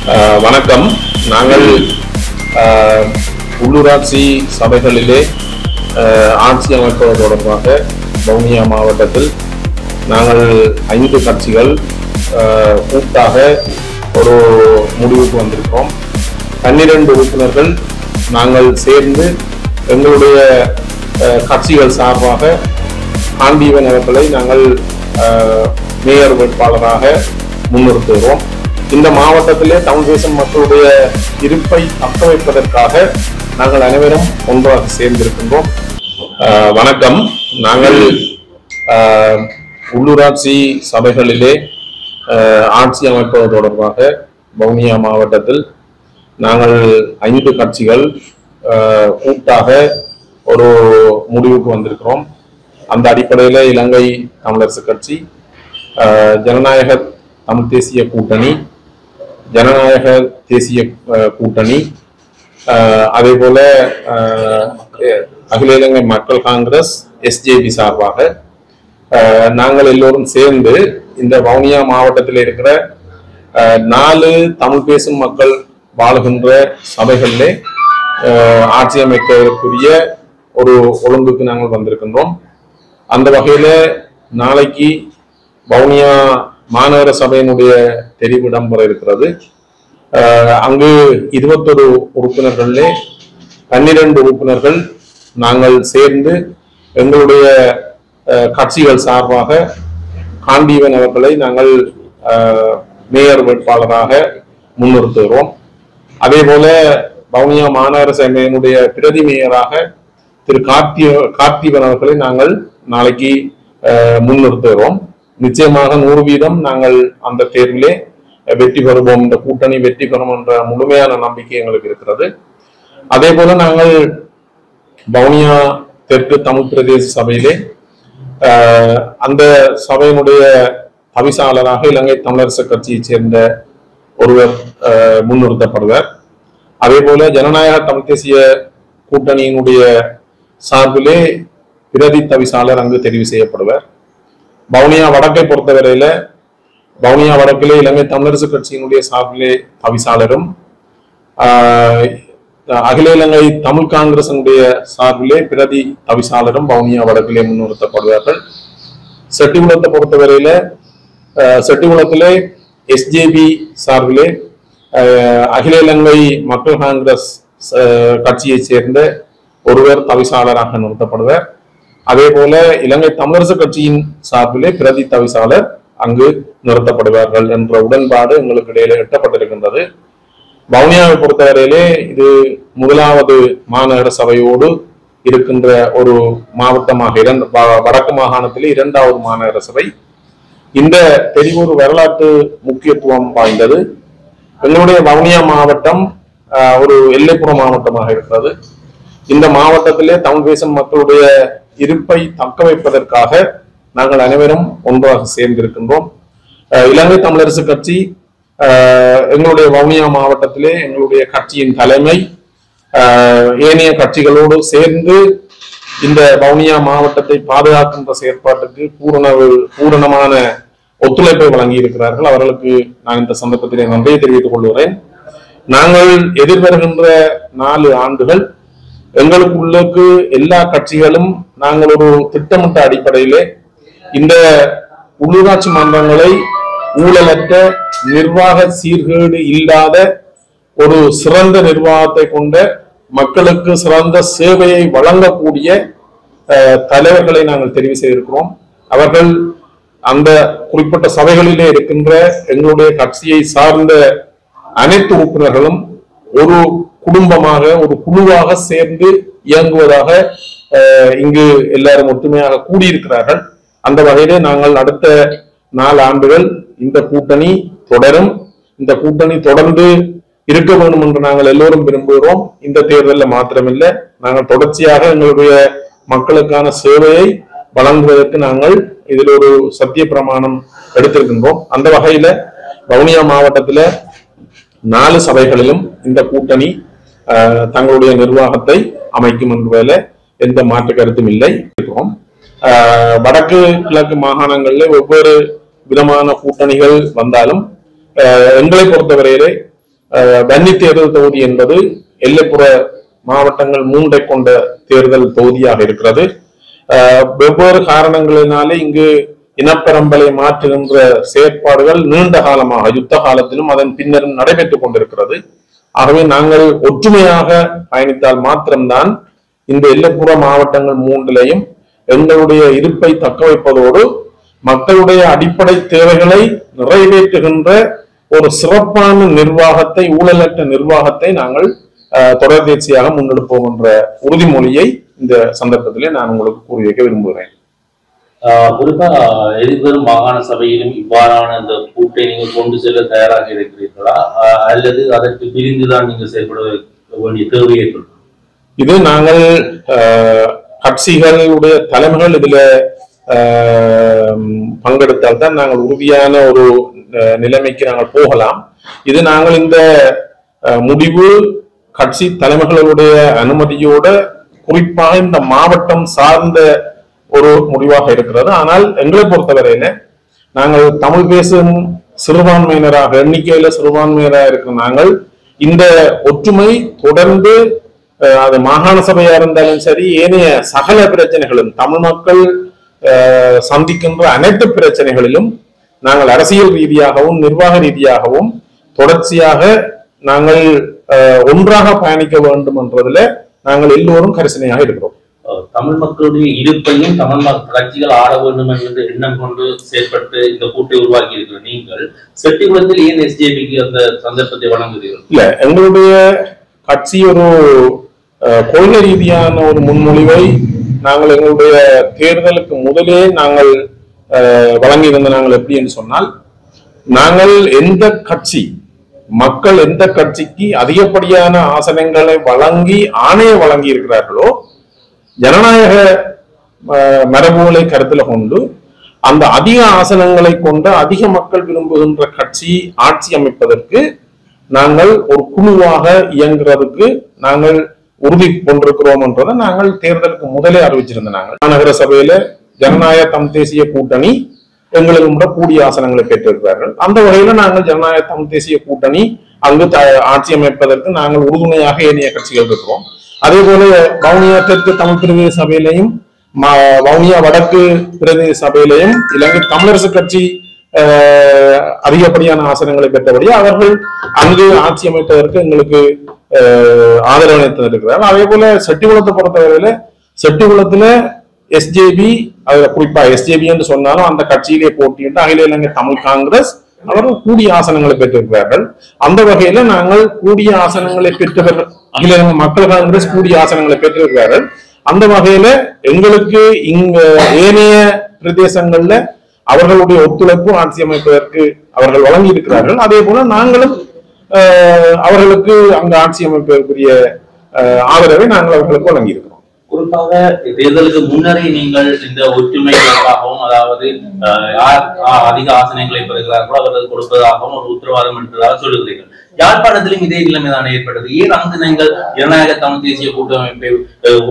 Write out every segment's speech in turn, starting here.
வணக்கம். நாங்கள் உள்ளூராட்சி சபைகளிலே ஆட்சி அமைப்பது தொடர்பாக வவுனியா மாவட்டத்தில் நாங்கள் 5 கட்சிகள் கூட்டாக ஒரு முடிவுக்கு வந்திருக்கிறோம். 12 உறுப்பினர்கள் நாங்கள் சேர்ந்து எங்களுடைய கட்சிகள் சார்பாக காண்டீவன் அவர்களை நாங்கள் மேயர் வேட்பாளராக முன்னிறுத்துகிறோம். இந்த மாவட்டத்திலே தமிழ் தேசம் மக்களுடைய இருப்பை தக்க வைப்பதற்காக நாங்கள் அனைவரும் ஒன்றாக சேர்ந்திருக்கின்றோம். வணக்கம். நாங்கள் உள்ளூராட்சி சபைகளிலே ஆட்சி அமைப்பது தொடர்பாக வவுனியா மாவட்டத்தில் நாங்கள் 5 கட்சிகள் கூட்டாக ஒரு முடிவுக்கு வந்திருக்கிறோம். அந்த அடிப்படையில் இலங்கை தமிழரசு கட்சி, ஜனநாயக தமிழ் தேசிய கூட்டணி, ஜனநாயக தேசிய கூட்டணி, அதே போல அகில இலங்கை மக்கள் காங்கிரஸ், எஸ்ஜேபி சார்பாக நாங்கள் எல்லோரும் சேர்ந்து இந்த வவுனியா மாவட்டத்தில் இருக்கிற 4 தமிழ் பேசும் மக்கள் வாழுகின்ற சபைகளிலே ஆட்சி அமைப்பதற்குரிய ஒரு ஒழுங்குக்கு நாங்கள் வந்திருக்கின்றோம். அந்த வகையில நாளைக்கு வவுனியா மாநகர சபையினுடைய தெரிவு இடம்பெற இருக்கிறது. அங்கு 21 உறுப்பினர்களே 12 உறுப்பினர்கள் நாங்கள் சேர்ந்து எங்களுடைய கட்சிகள் சார்பாக காண்டீவன் அவர்களை நாங்கள் மேயர் வேட்பாளராக முன்னிறுத்துகிறோம். அதே போல வவுனியா மாநகர சபையினுடைய பிரதி மேயராக திரு கார்த்திவன் அவர்களை நாங்கள் நாளைக்கு முன்னிறுத்துகிறோம். நிச்சயமாக 100% நாங்கள் அந்த தேர்விலே வெற்றி பெறுவோம். இந்த கூட்டணி வெற்றி பெறும் என்ற முழுமையான நம்பிக்கை எங்களுக்கு இருக்கிறது. அதே போல நாங்கள் வவுனியா தெற்கு தமிழ் பிரதேச சபையிலே அந்த சபையினுடைய தவிசாளராக இலங்கை தமிழரசு கட்சியைச் சேர்ந்த ஒருவர் முன்னிறுத்தப்படுவார். அதே போல ஜனநாயக தமிழ் தேசிய கூட்டணியினுடைய சார்பிலே பிரதி தவிசாளர் அங்கு தெரிவு செய்யப்படுவார். வவுனியா வடக்கை பொறுத்தவரையில வவுனியா வடக்கிலே இலங்கை தமிழரசு கட்சியினுடைய சார்பிலே தவிசாளரும், அகில இலங்கை தமிழ் காங்கிரசினுடைய சார்பிலே பிரதி தவிசாளரும் வவுனியா வடக்கிலே முன்னிறுத்தப்படுவார்கள். செட்டிகுளத்தை பொறுத்தவரையில செட்டிகுளத்திலே எஸ்ஜேபி சார்பிலே அகில இலங்கை மக்கள் காங்கிரஸ் கட்சியை சேர்ந்த ஒருவர் தவிசாளராக நிறுத்தப்படுவார். அதே போல இலங்கை தமிழரசு கட்சியின் சார்பிலே பிரதி தவிசாளர் அங்கு நிறுத்தப்படுவார்கள் என்ற உடன்பாடு எங்களுக்கு இடையில எட்டப்பட்டிருக்கின்றது. வவுனியாவை பொறுத்தவரையிலே இது முதலாவது மாநகர சபையோடு இருக்கின்ற ஒரு மாவட்டமாக, வடக்கு மாகாணத்திலே 2வது மாநகர சபை. இந்த தெரிவு ஒரு வரலாற்று முக்கியத்துவம் வாய்ந்தது. எங்களுடைய வவுனியா மாவட்டம் ஒரு எல்லைப்புற மாவட்டமாக இருக்கிறது. இந்த மாவட்டத்திலே தமிழ் பேசும் மக்களுடைய இருப்பை தக்க வைப்பதற்காக நாங்கள் அனைவரும் ஒன்றாக சேர்ந்திருக்கின்றோம். இலங்கை தமிழரசு கட்சி எங்களுடைய வவுனியா மாவட்டத்திலே எங்களுடைய கட்சியின் தலைமை ஏனைய கட்சிகளோடு சேர்ந்து இந்த வவுனியா மாவட்டத்தை பாதுகாக்கின்ற செயற்பாட்டுக்கு பூரணமான ஒத்துழைப்பை வழங்கி இருக்கிறார்கள். அவர்களுக்கு நான் இந்த சந்தர்ப்பத்திலே நன்றியை தெரிவித்துக் கொள்கிறேன். நாங்கள் எதிர்வருகின்ற 4 ஆண்டுகள் எங்களுக்குள்ளுக்கு எல்லா கட்சிகளும் நாங்கள் ஒரு திட்டமிட்ட அடிப்படையிலே இந்த உள்ளூராட்சி மன்றங்களை ஊழலற்ற நிர்வாக சீர்கேடு இல்லாத ஒரு சிறந்த நிர்வாகத்தை கொண்ட மக்களுக்கு சிறந்த சேவையை வழங்கக்கூடிய தலைவர்களை நாங்கள் தெரிவு செய்திருக்கிறோம். அவர்கள் அந்த குறிப்பிட்ட சபைகளிலே இருக்கின்ற எங்களுடைய கட்சியை சார்ந்த அனைத்து உறுப்பினர்களும் ஒரு குடும்பமாக, ஒரு குழுவாக சேர்ந்து இயங்குவதாக இங்கு எல்லாரும் ஒற்றுமையாக கூடியிருக்கிறார்கள். அந்த வகையிலே நாங்கள் அடுத்த 4 ஆண்டுகள் இந்த கூட்டணி தொடரும். இந்த கூட்டணி தொடர்ந்து இருக்க வேண்டும் என்று நாங்கள் எல்லோரும் விரும்புகிறோம். இந்த தேர்தலில் மாத்திரமில்லை, நாங்கள் தொடர்ச்சியாக எங்களுடைய மக்களுக்கான சேவையை வழங்குவதற்கு நாங்கள் இதில் ஒரு சத்திய பிரமாணம் எடுத்திருக்கின்றோம். அந்த வகையில வவுனியா மாவட்டத்தில் 4 சபைகளிலும் இந்த கூட்டணி தங்களுடைய நிர்வாகத்தை அமைக்கும் என்பதில் எந்த மாற்று கருத்தும் இல்லை. வடக்கு கிழக்கு மாகாணங்களில் ஒவ்வொரு விதமான கூட்டணிகள் வந்தாலும் எங்களை பொறுத்தவரையிலே வன்னி தேர்தல் தொகுதி என்பது எல்லைப்புற மாவட்டங்கள் 3 கொண்ட தேர்தல் தொகுதியாக இருக்கிறது. வெவ்வேறு காரணங்களினாலே இங்கு இனப்பெரம்பலை மாற்றுகின்ற செயற்பாடுகள் நீண்ட காலமாக யுத்த காலத்திலும் அதன் பின்னரும் நடைபெற்றுக் கொண்டிருக்கிறது. ஆகவே நாங்கள் ஒற்றுமையாக பயணித்தால் மாத்திரம்தான் இந்த எல்லைப்புற மாவட்டங்கள் 3லையும் எங்களுடைய இருப்பை தக்க வைப்பதோடு மக்களுடைய அடிப்படை தேவைகளை நிறைவேற்றுகின்ற ஒரு சிறப்பான நிர்வாகத்தை, ஊழலற்ற நிர்வாகத்தை நாங்கள் தொடர்ச்சியாக முன்னெடுப்போம் என்ற உறுதிமொழியை இந்த சந்தர்ப்பத்திலே நான் உங்களுக்கு கூறி வைக்க விரும்புகிறேன். குறிப்பா எதிர்வரும் மாகாண சபையிலும் இவ்வாறான இந்த கூட்டை நீங்கள் கொண்டு செல்ல தயாராக இருக்கிறீர்களா, அல்லது அதற்கு பிரிந்துதான் நீங்கள் செயல்பட வேண்டிய தேவை ஏற்படும்? இது நாங்கள் கட்சிகளுடைய தலைமைகள் இதுல பங்கெடுத்தால் தான் நாங்கள் உறுதியான ஒரு நிலைமைக்கு நாங்கள் போகலாம். இது நாங்கள் இந்த முடிவு கட்சி தலைமைகளுடைய அனுமதியோட குறிப்பாக இந்த மாவட்டம் சார்ந்த ஒரு முடிவாக இருக்கிறது. ஆனால் எங்களை பொறுத்தவரையில நாங்கள் தமிழ் பேசும் சிறுபான்மையினராக, எண்ணிக்கையில சிறுபான்மையினராக இருக்கிற நாங்கள் இந்த ஒற்றுமை தொடர்ந்து அது மாகாண சபையா இருந்தாலும் சரி, ஏனைய சகல பிரச்சனைகளும் தமிழ் மக்கள் சந்திக்கின்ற அனைத்து பிரச்சனைகளிலும் நாங்கள் அரசியல் ரீதியாகவும் நிர்வாக ரீதியாகவும் தொடர்ச்சியாக நாங்கள் ஒன்றாக பயணிக்க வேண்டும் என்றதுல நாங்கள் எல்லோரும் கரிசனையாக இருக்கிறோம். தமிழ் மக்களுடைய இருப்பையும் தமிழ் கட்சிகள் ஆட வேண்டும் என்ற எண்ணம் கொண்டு செயற்பட்டு இந்த கூட்டை உருவாக்கி இருக்கிற நீங்கள் செட்டிகுளத்தில் ஏன் எஸ்ஜேபிக்கு அந்த சந்தர்ப்பத்தை வழங்குகிறீர்கள்? இல்ல, எங்களுடைய கட்சி ஒரு கொள்கை ரீதியான ஒரு முன்மொழிவை நாங்கள் எங்களுடைய தேர்தலுக்கு முதலே நாங்கள் வழங்கியிருந்த நாங்கள் எப்படி என்று சொன்னால், நாங்கள் எந்த கட்சி மக்கள் எந்த கட்சிக்கு அதிகப்படியான ஆசனங்களை வழங்கி ஆணைய வழங்கி இருக்கிறார்களோ ஜனநாயக மரபுகளை கருத்தில் கொண்டு அந்த அதிக ஆசனங்களை கொண்ட அதிக மக்கள் விரும்புகின்ற கட்சி ஆட்சி அமைப்பதற்கு நாங்கள் ஒரு குழுவாக இயங்குறதுக்கு நாங்கள் உறுதி கொண்டிருக்கிறோம் என்றதை நாங்கள் தேர்தலுக்கு முதலே அறிவிச்சிருந்த நாங்கள் மாநகர சபையில ஜனநாயக தமிழ் தேசிய கூட்டணி எங்களுக்கு கூட கூடிய ஆசனங்களை பெற்றிருக்கிறார்கள். அந்த வகையில நாங்கள் ஜனநாயக தமிழ் தேசிய கூட்டணி அங்கு ஆட்சி அமைப்பதற்கு நாங்கள் உறுதுணையாக ஏனைய கட்சிகள் இருக்கிறோம். அதே போல வவுனியா தெற்கு தமிழ் பிரதேச சபையிலையும் வவுனியா வடக்கு பிரதேச சபையிலையும் இலங்கை தமிழரசு கட்சி அதிகப்படியான ஆசனங்களை பெற்றபடி அவர்கள் அங்கு ஆட்சி அமைப்பதற்கு எங்களுக்கு ஆதரவு இருக்கிறார்கள். அதே போல செட்டிகுளத்தை பொறுத்தவரையில செட்டிகுளத்துல எஸ்ஜேபி, குறிப்பா எஸ்ஜேபி என்று சொன்னாலும் அந்த கட்சியிலே போட்டியிட்டு அகில இலங்கை தமிழ் காங்கிரஸ் அவர்கள் கூடிய ஆசனங்களை பெற்றிருக்கிறார்கள். அந்த வகையில நாங்கள் கூடிய ஆசனங்களை பெற்றவர்கள், அகில இலங்கை மக்கள் காங்கிரஸ் கூடிய ஆசனங்களை பெற்றிருக்கிறார்கள். அந்த வகையில எங்களுக்கு இங்க ஏனைய பிரதேசங்கள்ல அவர்களுடைய ஒத்துழைப்பு ஆட்சி அமைப்பதற்கு அவர்கள் வழங்கி இருக்கிறார்கள். அதே போல நாங்களும் அவர்களுக்கு அங்கு ஆட்சி அமைப்பதற்குரிய ஆதரவை நாங்கள் அவர்களுக்கு வழங்கி இருக்கிறோம். குறிப்பாக தேர்தலுக்கு முன்னரே நீங்கள் இந்த ஒற்றுமைக்காகவும், அதாவது யார் அதிக ஆசனங்களை பெறுகிறார்களோ அவர்கள் கொடுப்பதாகவும் ஒரு உத்தரவாதம் என்றதாக சொல்லுகிறீர்கள். யாழ்ப்பாணத்திலும் இதே நிலைமைதான் ஏற்பட்டது. ஏன் அங்கு நீங்கள் ஜனநாயக தமிழ் தேசிய கூட்டமைப்பை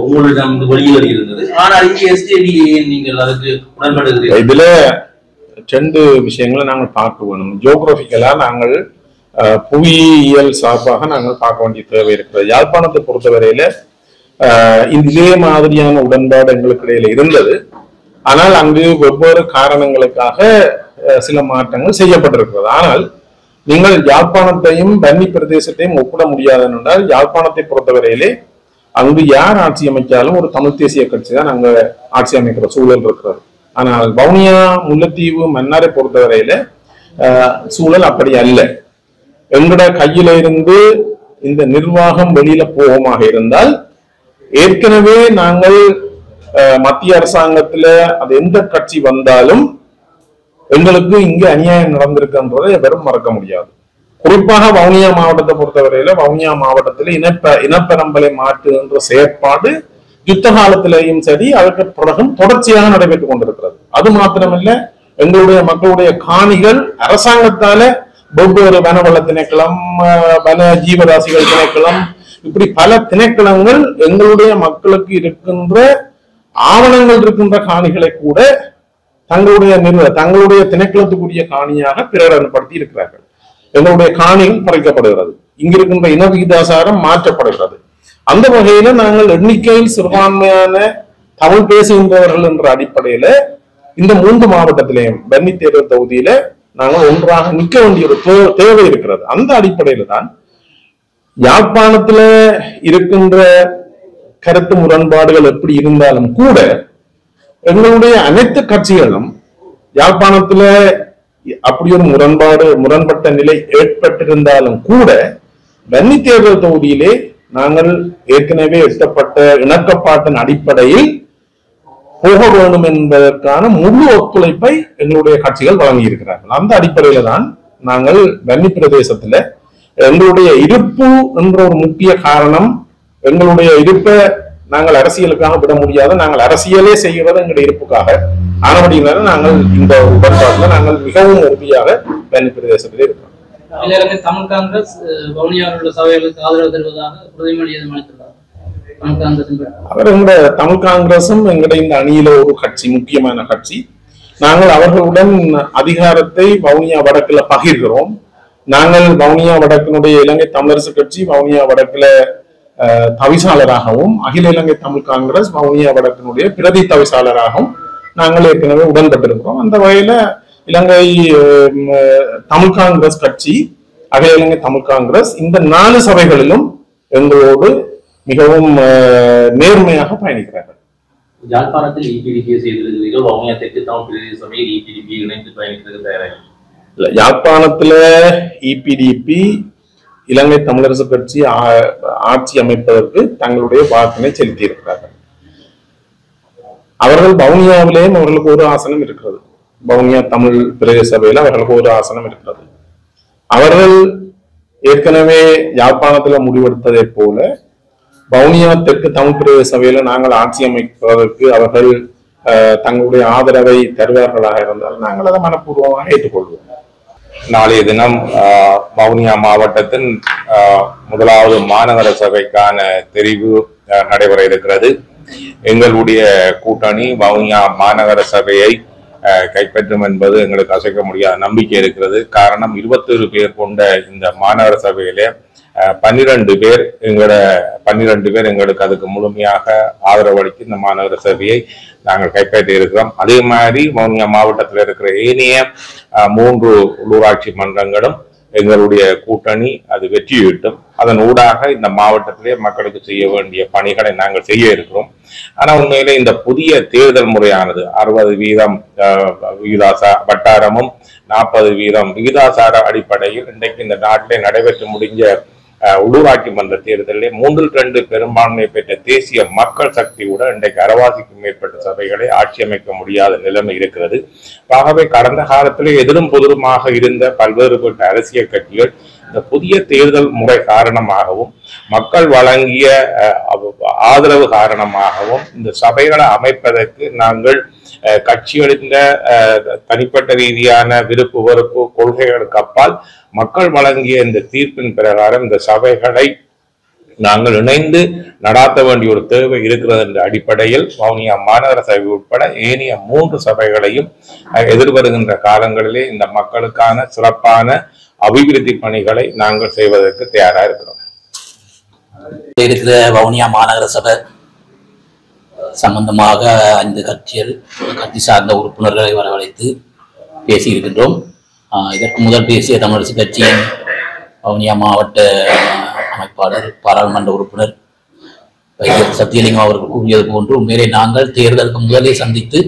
உங்களிடம் வெளியேறி இருந்தது, ஆனால் இங்கே எஸ்ஜேபி நீங்கள் அதுக்கு உடன்படுகிறீர்கள்? இதுல 2 விஷயங்களை நாங்கள் பார்க்க வேணும். ஜியோகிராபிக்கலா நாங்கள் புவியியல் சார்பாக நாங்கள் பார்க்க வேண்டிய தேவை இருக்கிறது. யாழ்ப்பாணத்தை பொறுத்தவரையில இதே மாதிரியான உடன்பாடு எங்களுக்கு இடையில இருந்தது. ஆனால் அங்கு வெவ்வேறு காரணங்களுக்காக சில மாற்றங்கள் செய்யப்பட்டிருக்கிறது. ஆனால் நீங்கள் யாழ்ப்பாணத்தையும் வன்னி பிரதேசத்தையும் ஒப்பிட முடியாது என்றால், யாழ்ப்பாணத்தை பொறுத்தவரையிலே அங்கு யார் ஆட்சி அமைச்சாலும் ஒரு தமிழ் தேசிய கட்சி தான் அங்க ஆட்சி அமைக்கிற சூழல் இருக்கிறது. ஆனால் வவுனியா, முல்லைத்தீவு, மன்னாரை பொறுத்தவரையில சூழல் அப்படி அல்ல. எங்கட கையில இருந்து இந்த நிர்வாகம் வெளியில போகமாக இருந்தால் ஏற்கனவே நாங்கள் மத்திய அரசாங்கத்துல அது எந்த கட்சி வந்தாலும் எங்களுக்கு இங்க அநியாயம் நடந்திருக்குன்றதை வெறும் மறக்க முடியாது. குறிப்பாக வவுனியா மாவட்டத்தை பொறுத்தவரையில வவுனியா மாவட்டத்தில் இனப்பெரம்பலை மாற்றுகின்ற செயற்பாடு யுத்த காலத்திலேயும் சரி அதற்கு பிறகும் தொடர்ச்சியாக நடைபெற்றுக் கொண்டிருக்கிறது. அது மாத்திரமல்ல, எங்களுடைய மக்களுடைய காணிகள் அரசாங்கத்தால வெவ்வேறு வனவள திணைக்களம், வன ஜீவராசிகள் திணைக்களம், இப்படி பல திணைக்களங்கள் எங்களுடைய மக்களுக்கு இருக்கின்ற ஆவணங்கள் இருக்கின்ற காணிகளை கூட தங்களுடைய திணைக்களத்துக்குரிய காணியாக பிரகடனப்படுத்தி இருக்கிறார்கள். எங்களுடைய காணிகள் பறிக்கப்படுகிறது, இங்கிருக்கின்ற இன விகிதாசாரம் மாற்றப்படுகிறது. அந்த வகையில நாங்கள் எண்ணிக்கையில் சிறுபான்மையான தமிழ் பேசுகின்றவர்கள் என்ற அடிப்படையில இந்த 3 மாவட்டத்திலேயும் வன்னி தேர்தல் தொகுதியில நாங்கள் ஒன்றாக நிற்க வேண்டிய ஒரு தேவை இருக்கிறது. அந்த அடிப்படையில தான் யாழ்ப்பாணத்துல இருக்கின்ற கருத்து முரண்பாடுகள் எப்படி இருந்தாலும் கூட எங்களுடைய அனைத்து கட்சிகளும் யாழ்ப்பாணத்துல அப்படி ஒரு முரண்பட்ட நிலை ஏற்பட்டிருந்தாலும் கூட வன்னி தேர்தல் தொகுதியிலே நாங்கள் ஏற்கனவே எட்டப்பட்ட இணக்கப்பாட்டின் அடிப்படையில் போக வேண்டும் என்பதற்கான முழு ஒத்துழைப்பை எங்களுடைய கட்சிகள் வழங்கி இருக்கிறார்கள். அந்த அடிப்படையில தான் நாங்கள் வன்னி பிரதேசத்துல எங்களுடைய இருப்பு என்ற ஒரு முக்கிய காரணம், எங்களுடைய இருப்பை நாங்கள் அரசியலுக்காக விட முடியாது, நாங்கள் அரசியலே செய்கிறது எங்களுடைய இருப்புக்காக ஆனபடியினால நாங்கள் இந்த உடன்பாட்டில் நாங்கள் மிகவும் உறுதியாக வன்னி பிரதேசத்திலே இருக்கிறோம். தமிழ் காங்கிரஸ் வவுனியாவுடைய சபைகளுக்கு ஆதரவு தருவதாக உறுதிமொழி அளித்துள்ளார். அவர் எங்க தமிழ் காங்கிரசும் எங்களுடைய இந்த அணியில ஒரு கட்சி, முக்கியமான கட்சி. நாங்கள் அவர்களுடன் அதிகாரத்தை வவுனியா வடக்குல பகிர்கிறோம். நாங்கள் வவுனியா வடக்கினுடைய இலங்கை தமிழரசு கட்சி வவுனியா வடக்குல தவிசாளராகவும், அகில இலங்கை தமிழ் காங்கிரஸ் வவுனியா வடக்கினுடைய பிரதி தவிசாளராகவும் நாங்கள் ஏற்கனவே உடன்பட்டிருக்கிறோம். அந்த வகையில இலங்கை தமிழ் காங்கிரஸ் கட்சி, அகில இலங்கை தமிழ் காங்கிரஸ் இந்த 4 சபைகளிலும் எங்களோடு மிகவும் நேர்மையாக பயணிக்கிறார்கள். யாழ்ப்பாணத்தில் இபிடிபி செய்திருக்கிறீர்கள், வவுனியா தெற்கு தமிழ் பிரதேச சபையில் இபிடிபி இணைந்து பயணிக்கிறது தயாராக? யாழ்ப்பாணத்துல இபிடிபி இலங்கை தமிழரசு கட்சி ஆட்சி அமைப்பதற்கு தங்களுடைய வாக்கினை செலுத்தி இருக்கிறார்கள். அவர்கள் வவுனியாவிலேயும் அவர்களுக்கு ஒரு ஆசனம் இருக்கிறது. வவுனியா தமிழ் பிரதேச சபையில அவர்களுக்கு ஒரு ஆசனம் இருக்கிறது. அவர்கள் ஏற்கனவே யாழ்ப்பாணத்துல முடிவெடுத்ததை போல வவுனியா தெற்கு தமிழ் பிரதேச சபையில நாங்கள் ஆட்சி அமைப்பதற்கு அவர்கள் தங்களுடைய ஆதரவை தருவார்களாக இருந்தால் நாங்கள் அதை மனப்பூர்வமாக ஏற்றுக்கொள்வோம். நாளைய தினம் வவுனியா மாவட்டத்தின் முதலாவது மாநகர சபைக்கான தெரிவு நடைபெற இருக்கிறது. எங்களுடைய கூட்டணி வவுனியா மாநகர சபையை கைப்பற்றும் என்பது எங்களுக்கு அசைக்க முடியாத நம்பிக்கை இருக்கிறது. காரணம், 21 பேர் கொண்ட இந்த மாநகர சபையிலே 12 பேர் எங்களுக்கு அதுக்கு முழுமையாக ஆதரவு அளித்து இந்த மாநகர சபையை நாங்கள் கைப்பற்றி இருக்கிறோம். அதே மாதிரி வவுனியா மாவட்டத்தில் இருக்கிற ஏனைய 3 உள்ளூராட்சி மன்றங்களும் எங்களுடைய கூட்டணி அது வெற்றியிட்டும் அதன் ஊடாக இந்த மாவட்டத்திலே மக்களுக்கு செய்ய வேண்டிய பணிகளை நாங்கள் செய்ய இருக்கிறோம். ஆனா உண்மையிலே இந்த புதிய தேர்தல் முறையானது 60% வட்டாரமும் 40% விகிதாசார அடிப்படையில் இன்றைக்கு இந்த நாட்டிலே நடைபெற்று முடிஞ்ச உள்ளூராட்சி மன்ற தேர்தலில் 3/2 பெரும்பான்மை பெற்ற தேசிய மக்கள் சக்தியுடன் இன்றைக்கு 60க்கும் மேற்பட்ட சபைகளை ஆட்சி அமைக்க முடியாத நிலைமை இருக்கிறது. ஆகவே கடந்த காலத்திலே எதிரும் பொதுருமாக இருந்த பல்வேறுபட்ட அரசியல் கட்சிகள் இந்த புதிய தேர்தல் முறை காரணமாகவும் மக்கள் வழங்கிய ஆதரவு காரணமாகவும் இந்த சபைகளை அமைப்பதற்கு நாங்கள் கட்சிகளின் தனிப்பட்ட ரீதியான விருப்பு வெறுப்பு கொள்கைகளுக்கு அப்பால் மக்கள் வழங்கிய இந்த தீர்ப்பின் பிரகாரம் இந்த சபைகளை நாங்கள் இணைந்து நடாத்த வேண்டிய ஒரு தேவை இருக்கிறது என்ற அடிப்படையில் வவுனியா மாநகர சபை உட்பட ஏனைய 3 சபைகளையும் எதிர்வருகின்ற காலங்களிலே இந்த மக்களுக்கான சிறப்பான அபிவிருத்தி பணிகளை நாங்கள் செய்வதற்கு தயாராக இருக்கிறோம். இருக்கிற வவுனியா மாநகர சபை சம்பந்தமாக 5 கட்சி சார்ந்த உறுப்பினர்களை வரவழைத்து பேசியிருக்கின்றோம். இதற்கு முதல் பேசிய தமிழரசு கட்சியின் வவுனியா மாவட்ட அமைப்பாளர் பாராளுமன்ற உறுப்பினர் சத்தியலிங்கம் அவர்கள் கூறியது போன்று உண்மையிலே நாங்கள் தேர்தலுக்கு முதலே சந்தித்து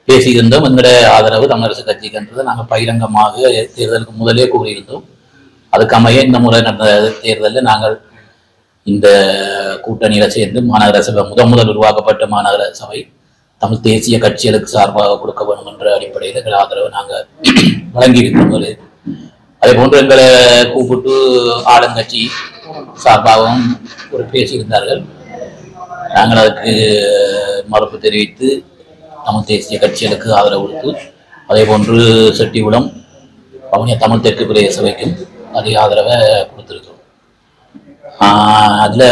பேசியிருந்தோம். எங்களுடைய ஆதரவு தமிழரசு கட்சிக்கு என்றதை நாங்கள் பகிரங்கமாக தேர்தலுக்கு முதலே கூறியிருந்தோம். அதுக்கு அமைய இந்த முறை நடந்த தேர்தலில் நாங்கள் இந்த கூட்டணியில சேர்ந்து மாநகர சபை முதல் உருவாக்கப்பட்ட மாநகர சபை தமிழ் தேசிய கட்சிகளுக்கு சார்பாக கொடுக்க வேண்டும் என்ற அடிப்படையில் எங்கள் ஆதரவை நாங்கள் வழங்கியிருக்கிறோம். அதே போன்று எங்களை கூப்பிட்டு ஆளுங்கட்சி சார்பாகவும் ஒரு பேசியிருந்தார்கள். நாங்கள் அதுக்கு மறுப்பு தெரிவித்து தமிழ் தேசிய கட்சிகளுக்கு ஆதரவு கொடுத்து அதே போன்று செட்டிகுளம் வவுனியா தமிழ் தெற்கு பிரதேச சபைக்கும் அதே ஆதரவை கொடுத்திருக்கிறோம். அதுல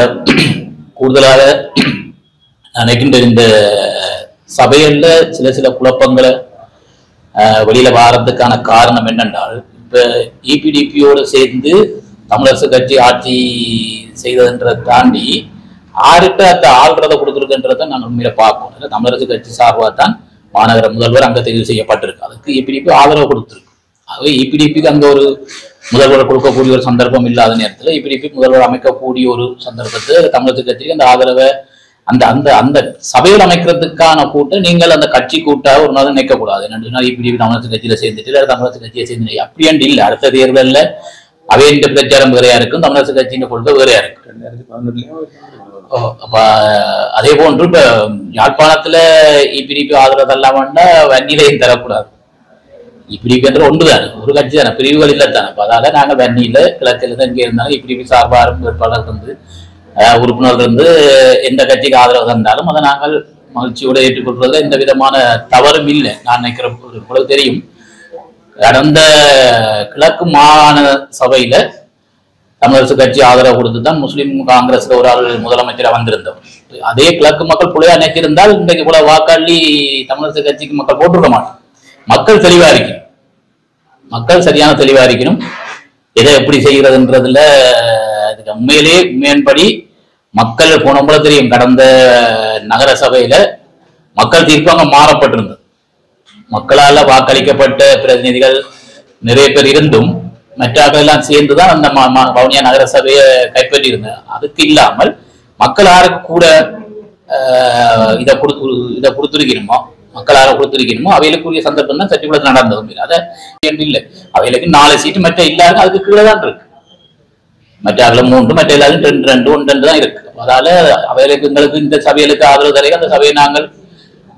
கூடுதலாக நினைக்கின்ற இந்த சபையில சில குழப்பங்களை வெளியில வாரத்துக்கான காரணம் என்னென்றால் இப்ப இபிடிபியோடு சேர்ந்து தமிழரசு கட்சி ஆட்சி செய்ததுன்றதை தாண்டி ஆறுகிட்ட அந்த ஆள்றதை கொடுத்துருக்குன்றதை நாங்கள் உண்மையில பார்ப்போம். தமிழரசு கட்சி சார்பாக தான் மாநகர முதல்வர் அங்க தெரிவு செய்யப்பட்டிருக்கு. அதுக்கு இபிடிபி ஆதரவு கொடுத்துருக்கு. ஆகவே இபிடிபிக்கு அங்க ஒரு முதல்வர் கொடுக்கக்கூடிய ஒரு சந்தர்ப்பம் இல்லாத நேரத்தில் இபிடிபி முதல்வர் அமைக்கக்கூடிய ஒரு சந்தர்ப்பத்தை தமிழரசு கட்சிக்கு அந்த ஆதரவை அந்த அந்த அந்த சபையில் அமைக்கிறதுக்கான கூட்டம் நீங்கள் அந்த கட்சி கூட்டாக ஒரு நாள் நினைக்கக்கூடாது. என்னன்னா இபிடிபி தமிழரசு கட்சியில சேர்ந்துட்டு இல்லை தமிழரசு கட்சியை சேர்ந்து அப்படியாண்டு இல்லை. அடுத்த தேர்தலில் அவையின் பிரச்சாரம் வேறையா இருக்கும், தமிழரசு கட்சியின் கொள்கை வேறையா இருக்கு. அப்ப அதே போன்று இப்ப யாழ்ப்பாணத்துல இபிடிபி ஆதரவு தரலாமன்னா வன்னிலையும் தரக்கூடாது. இபிடிபி என்ற ஒன்றுதானே, ஒரு கட்சி தானே, பிரிவுகள் இல்லை தானே. அப்ப அதால நாங்க வன்னியில கிழக்கில் தான் இங்கே இருந்தாலும் இபிடிபி சார்பாரும் வேட்பாளர் இருந்து உறுப்பினர்கள் இருந்து எந்த கட்சிக்கு ஆதரவு தந்தாலும் அதை நாங்கள் மகிழ்ச்சியோடு ஏற்றுக்கொள்றதுல எந்த விதமான தவறும் இல்லை. நான் நினைக்கிற பொழுது தெரியும், கடந்த கிழக்கு மாகாண சபையில தமிழரசு கட்சி ஆதரவு கொடுத்து தான் முஸ்லிம் காங்கிரஸ்ல ஒரு ஆள் முதலமைச்சராக வந்திருந்தவர். அதே கிழக்கு மக்கள் புலையா நினைச்சிருந்தால் இன்றைக்கு கூட வாக்காளி தமிழரசு கட்சிக்கு மக்கள் போட்டிருக்க மாட்டோம். மக்கள் தெளிவா இருக்கணும், மக்கள் சரியான தெளிவா இருக்கணும் எதை எப்படி செய்கிறதுன்றதுல. அதுக்கு உண்மையிலேயே மேன்படி மக்கள் போன போல தெரியும், கடந்த நகர சபையில மக்கள் தீர்ப்பு அங்க மாறப்பட்டிருந்தது. மக்களால் வாக்களிக்கப்பட்ட பிரதிநிதிகள் நிறைய பேர் இருந்தும் மற்றாக்கள் எல்லாம் சேர்ந்துதான் அந்த வவுனியா நகர சபையை கைப்பற்றி இருந்தது. அதுக்கு இல்லாமல் மக்கள் யாருக்கு கூட இதை கொடுத்துருக்கணுமோ, மக்கள் யாரை கொடுத்துருக்கணுமோ அவைகளுக்குரிய சந்தர்ப்பம் தான் சட்டிக்குளத்தில் நடந்ததும் இல்லை. அதை இல்லை, அவைகளுக்கு 4 சீட்டு மற்ற இல்லாத அதுக்கு கீழே தான் இருக்கு. மற்ற 3 மற்ற எல்லாரும் 2 1 தான் இருக்கு. அதால அவைகளுக்கு எங்களுக்கு இந்த சபைகளுக்கு ஆதரவு தரையும் அந்த சபையை நாங்கள்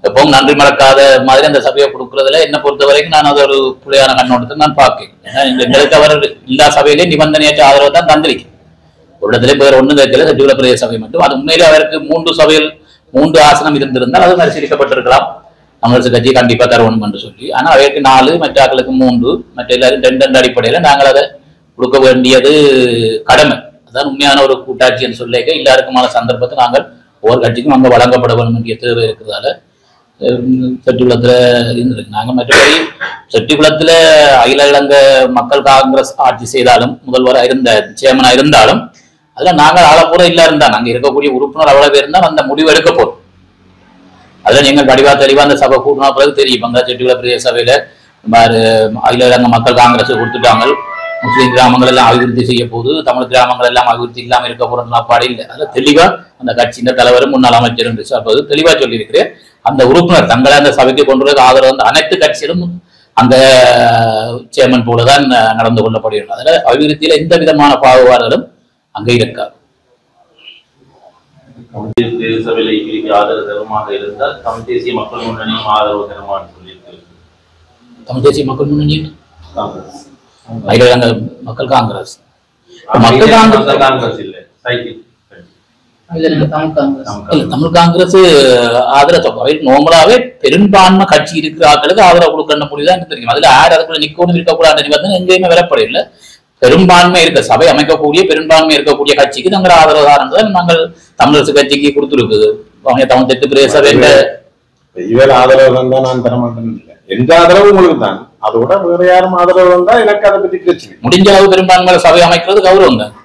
எப்பவும் நன்றி மறக்காத மாதிரி அந்த சபையை கொடுக்கறதுல என்ன பொறுத்த வரைக்கும் நான் அதை ஒரு புள்ளையான கண்ணோட்டத்தை நான் பார்க்கிறேன். ஏன்னா எங்களுக்கு அவர் எல்லா சபையிலே நிபந்தனையற்ற ஆதரவு தான் தந்திருக்கேன். ஒரு இடத்துல பேர் ஒன்றும் கேட்கல, சட்டிக்குள பிரதேச சபை மட்டும். அது உண்மையிலே அவருக்கு 3 சபையில் 3 ஆசனம் இருந்திருந்தால் அது பரிசீலிக்கப்பட்டிருக்கலாம். தமிழரசு கட்சி கண்டிப்பா தருவணும் என்று சொல்லி. ஆனா அவருக்கு 4 மற்ற ஆக்களுக்கு 3 மற்ற எல்லாரும் 2 அடிப்படையில நாங்கள் அதை கொடுக்க வேண்டியது கடமை. அதுதான் உண்மையான ஒரு கூட்டாட்சி என்று சொல்லிக்க எல்லாருக்குமான சந்தர்ப்பத்தை நாங்கள் ஒவ்வொரு கட்சிக்கும் அங்கே வழங்கப்பட வேண்டும் என்ற தேவை இருக்கிறதால செட்டிக்குளத்துல இருந்திருக்கு. நாங்கள் மற்றபடி செட்டிக்குளத்துல அகில இலங்கை மக்கள் காங்கிரஸ் ஆட்சி செய்தாலும் முதல்வராக இருந்த சேர்மனா இருந்தாலும் அதுல நாங்கள் ஆளப்பூரா இல்ல இருந்தா நாங்க இருக்கக்கூடிய உறுப்பினர் அவ்வளவு பேர் இருந்தால் அந்த முடிவு எடுக்க போறோம். அதுல நீங்கள் வடிவா தெளிவா அந்த சபை கூட்டினா பிறகு தெரியும். அங்க செட்டிக்குள பிரதேச சபையில அகில இலங்கை மக்கள் காங்கிரஸ் கொடுத்துட்டாங்க. முஸ்லீம் கிராமங்கள் எல்லாம் அபிவிருத்தி செய்ய போது, தமிழ் கிராமங்கள் எல்லாம் அபிவிருத்தி இல்லாமல் இருக்க போறதுனா பாடு இல்லை. அதுல தெளிவா அந்த கட்சியின் தலைவரும் முன்னாள் அமைச்சர் என்று அப்போது தெளிவா சொல்லியிருக்கிறேன். அந்த உறுப்பினர் தங்களை அந்த சபைக்கு கொண்டு ஆதரவு வந்து அனைத்து கட்சியிலும் அந்த சேர்மன் போலதான் நடந்து கொள்ளப்படுகிறது. அதுல அபிவிருத்தியில எந்த விதமான பாகுபாடுகளும் அங்கே இருக்காது. ஆதரவு தருமாக இருந்தால் தமிழ் தேசிய மக்கள் முன்னணியும் ஆதரவு தருமான்னு சொல்லியிருக்கிறது. தமிழ் தேசிய மக்கள் முன்னணி அகில இலங்கை மக்கள் காங்கிரஸ் காங்கிரஸ் இல்ல தமிழ் காங்கிரஸ் ஆதரவு நோமலாவே பெரும்பான்மை கட்சி இருக்கிற ஆட்களுக்கு ஆதரவு கொடுக்கணும் முடியுதான் தெரியும். அதுல யார் அதுக்குள்ள நிக்கணும் இருக்கக்கூடாது நிபந்தனை எங்கேயுமே வரப்படையில. பெரும்பான்மை இருக்க சபை அமைக்கக்கூடிய பெரும்பான்மை இருக்கக்கூடிய கட்சிக்கு நாங்கள் ஆதரவு தான் நாங்கள் தமிழரசு கட்சிக்கு கொடுத்துருக்குது. தமிழ் தெற்கு பிரதேச சபை இவர் ஆதரவு தான் நான் தர மாட்டேன். எந்த ஆதரவு உங்களுக்கு தான், அதோட வேற யாரும் ஆதரவு வந்தா எனக்கு அதை பத்தி பிரச்சனை. முடிஞ்ச அளவு பெரும்பான்மையில சபை அமைக்கிறது கௌரவம் தான்.